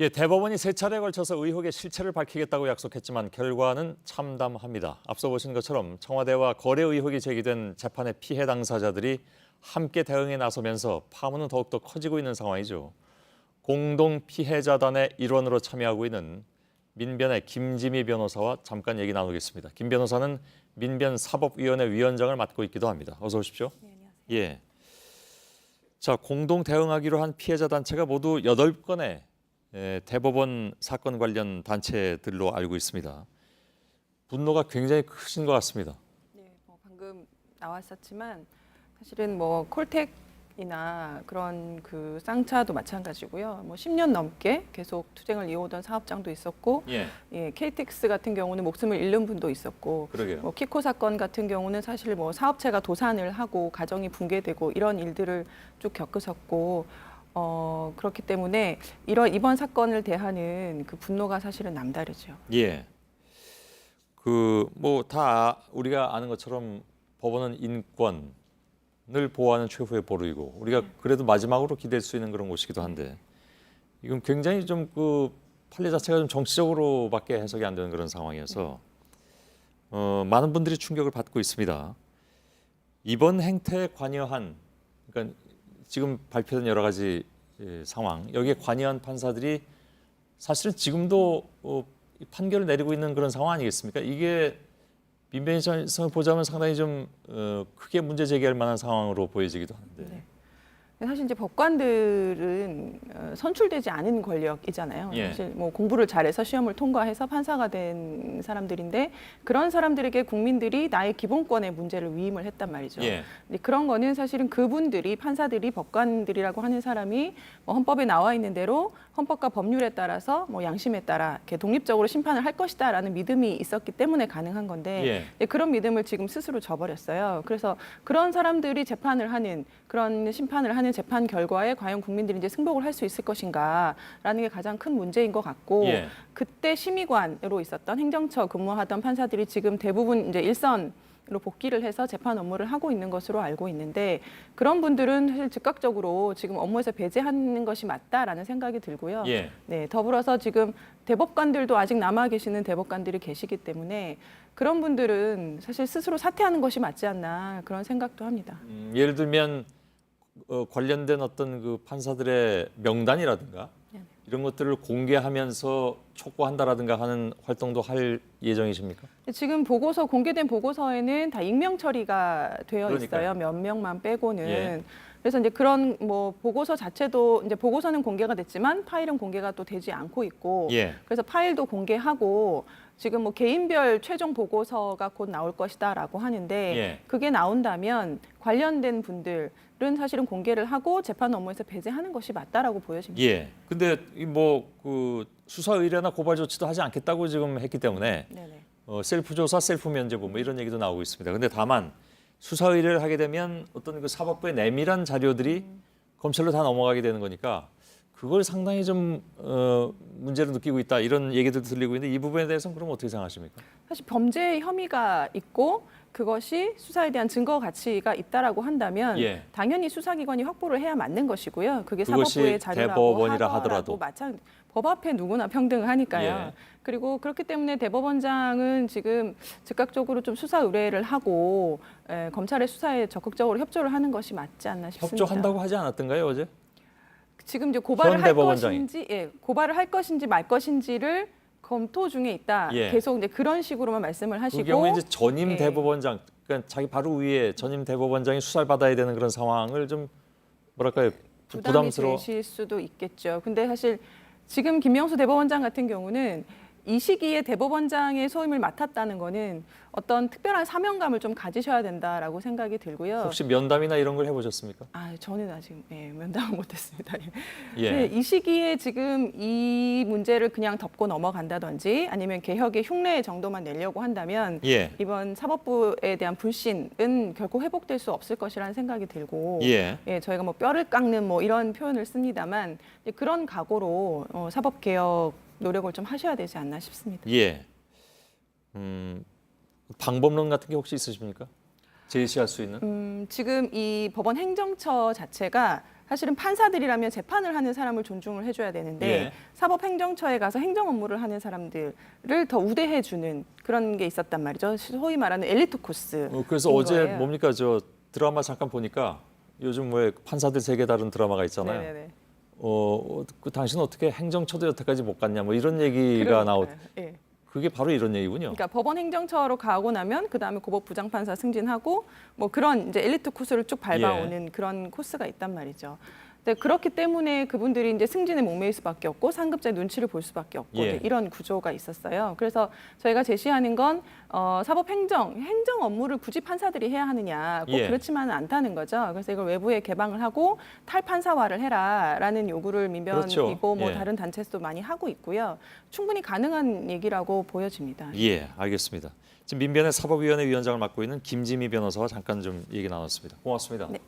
예, 대법원이 세 차례에 걸쳐서 의혹의 실체를 밝히겠다고 약속했지만 결과는 참담합니다. 앞서 보신 것처럼 청와대와 거래 의혹이 제기된 재판의 피해 당사자들이 함께 대응에 나서면서 파문은 더욱더 커지고 있는 상황이죠. 공동 피해자단의 일원으로 참여하고 있는 민변의 김지미 변호사와 잠깐 얘기 나누겠습니다. 김 변호사는 민변 사법위원회 위원장을 맡고 있기도 합니다. 어서 오십시오. 네, 안녕하세요. 예. 자, 공동 대응하기로 한 피해자 단체가 모두 8건의 대법원 사건 관련 단체들로 알고 있습니다. 분노가 굉장히 크신 것 같습니다. 네, 방금 나왔었지만 사실은 뭐 콜택이나 그런 그 쌍차도 마찬가지고요. 10년 넘게 계속 투쟁을 이어오던 사업장도 있었고, 예, KTX 같은 경우는 목숨을 잃는 분도 있었고, 그러게요. 키코 사건 같은 경우는 사실 사업체가 도산을 하고 가정이 붕괴되고 이런 일들을 쭉 겪으셨고. 그렇기 때문에 이번 사건을 대하는 그 분노가 사실은 남다르죠. 예. 다 우리가 아는 것처럼 법원은 인권을 보호하는 최후의 보루이고 우리가 그래도 마지막으로 기댈 수 있는 그런 곳이기도 한데 이건 굉장히 좀 판례 자체가 좀 정치적으로밖에 해석이 안 되는 그런 상황이어서 많은 분들이 충격을 받고 있습니다. 이번 행태에 관여한 그러니까 지금 발표된 여러 가지 상황 여기에 관여한 판사들이 사실은 지금도 판결을 내리고 있는 그런 상황 아니겠습니까? 이게 민변에서 보자면 상당히 좀 크게 문제 제기할 만한 상황으로 보여지기도 하는데. 네. 사실 이제 법관들은 선출되지 않은 권력이잖아요. 예. 사실 공부를 잘해서 시험을 통과해서 판사가 된 사람들인데 그런 사람들에게 국민들이 나의 기본권의 문제를 위임을 했단 말이죠. 예. 근데 그런 거는 사실은 그분들이 판사들이 법관들이라고 하는 사람이 헌법에 나와 있는 대로 헌법과 법률에 따라서 양심에 따라 이렇게 독립적으로 심판을 할 것이다라는 믿음이 있었기 때문에 가능한 건데 예. 그런 믿음을 지금 스스로 저버렸어요. 그래서 그런 사람들이 재판을 하는 그런 심판을 하는 재판 결과에 과연 국민들이 이제 승복을 할 수 있을 것인가라는 게 가장 큰 문제인 것 같고 예. 그때 심의관으로 있었던 행정처 근무하던 판사들이 지금 대부분 이제 일선으로 복귀를 해서 재판 업무를 하고 있는 것으로 알고 있는데 그런 분들은 사실 즉각적으로 지금 업무에서 배제하는 것이 맞다라는 생각이 들고요. 예. 네, 더불어서 지금 대법관들도 아직 남아 계시는 대법관들이 계시기 때문에 그런 분들은 사실 스스로 사퇴하는 것이 맞지 않나 그런 생각도 합니다. 예를 들면 관련된 어떤 그 판사들의 명단이라든가 이런 것들을 공개하면서 촉구한다라든가 하는 활동도 할 예정이십니까? 지금 공개된 보고서에는 다 익명 처리가 되어 그러니까요. 있어요. 몇 명만 빼고는. 예. 그래서 이제 그런 보고서 자체도 이제 보고서는 공개가 됐지만 파일은 공개가 또 되지 않고 있고. 예. 그래서 파일도 공개하고 지금 개인별 최종 보고서가 곧 나올 것이다라고 하는데 예. 그게 나온다면 관련된 분들은 사실은 공개를 하고 재판 업무에서 배제하는 것이 맞다라고 보여집니다. 예. 근데 수사 의뢰나 고발 조치도 하지 않겠다고 지금 했기 때문에 네네. 셀프 조사, 셀프 면제부 이런 얘기도 나오고 있습니다. 근데 다만 수사 의뢰를 하게 되면 어떤 그 사법부의 내밀한 자료들이 검찰로 다 넘어가게 되는 거니까 그걸 상당히 좀 문제로 느끼고 있다 이런 얘기들도 들리고 있는데 이 부분에 대해서는 그럼 어떻게 생각하십니까? 사실 범죄 혐의가 있고 그것이 수사에 대한 증거 가치가 있다라고 한다면 예. 당연히 수사기관이 확보를 해야 맞는 것이고요. 그게 그것이 사법부의 자료라고 대법원이라 하더라도. 마찬가지. 법 앞에 누구나 평등하니까요. 예. 그리고 그렇기 때문에 대법원장은 지금 즉각적으로 좀 수사 의뢰를 하고 검찰의 수사에 적극적으로 협조를 하는 것이 맞지 않나 싶습니다. 협조한다고 하지 않았던가요 어제? 지금 이제 고발을 현 할 대법원장이. 것인지, 고발을 할 것인지 말 것인지를 검토 중에 있다. 예. 계속 이제 그런 식으로만 말씀을 하시고. 그 경우에 이제 전임 예. 대법원장, 그러니까 자기 바로 위에 전임 대법원장이 수사를 받아야 되는 그런 상황을 좀 뭐랄까요, 좀 부담이 부담스러워. 되실 수도 있겠죠. 근데 사실 지금 김명수 대법원장 같은 경우는 이 시기에 대법원장의 소임을 맡았다는 거는 어떤 특별한 사명감을 좀 가지셔야 된다라고 생각이 들고요. 혹시 면담이나 이런 걸 해보셨습니까? 저는 아직 면담을 못했습니다. 예. 네, 이 시기에 지금 이 문제를 그냥 덮고 넘어간다든지 아니면 개혁의 흉내 정도만 내려고 한다면 예. 이번 사법부에 대한 불신은 결코 회복될 수 없을 것이라는 생각이 들고 예. 저희가 뼈를 깎는 이런 표현을 씁니다만 그런 각오로 사법개혁 노력을 좀 하셔야 되지 않나 싶습니다. 예. 방법론 같은 게 혹시 있으십니까? 제시할 수 있는? 지금 이 법원 행정처 자체가 사실은 판사들이라면 재판을 하는 사람을 존중을 해줘야 되는데 예. 사법행정처에 가서 행정 업무를 하는 사람들을 더 우대해주는 그런 게 있었단 말이죠. 소위 말하는 엘리트 코스. 그래서 어제 뭡니까 저 드라마 잠깐 보니까 요즘 왜 판사들 세계 다른 드라마가 있잖아요. 네네네. 그 당신은 어떻게 행정처도 여태까지 못 갔냐 뭐 이런 얘기가 그러니까요. 나오. 예. 그게 바로 이런 얘기군요. 그러니까 법원 행정처로 가고 나면 그 다음에 고법 부장판사 승진하고 뭐 그런 이제 엘리트 코스를 쭉 밟아오는 그런 코스가 있단 말이죠. 근데 그렇기 때문에 그분들이 이제 승진에 목매일 수밖에 없고 상급자 눈치를 볼 수밖에 없고 예. 이런 구조가 있었어요. 그래서 저희가 제시하는 건 사법행정 업무를 굳이 판사들이 해야 하느냐 꼭 예. 그렇지만은 않다는 거죠. 그래서 이걸 외부에 개방을 하고 탈판사화를 해라라는 요구를 민변이고 그렇죠. 뭐 예. 다른 단체에서도 많이 하고 있고요. 충분히 가능한 얘기라고 보여집니다. 예, 알겠습니다. 지금 민변의 사법위원회 위원장을 맡고 있는 김지미 변호사와 잠깐 좀 얘기 나눴습니다. 고맙습니다. 네.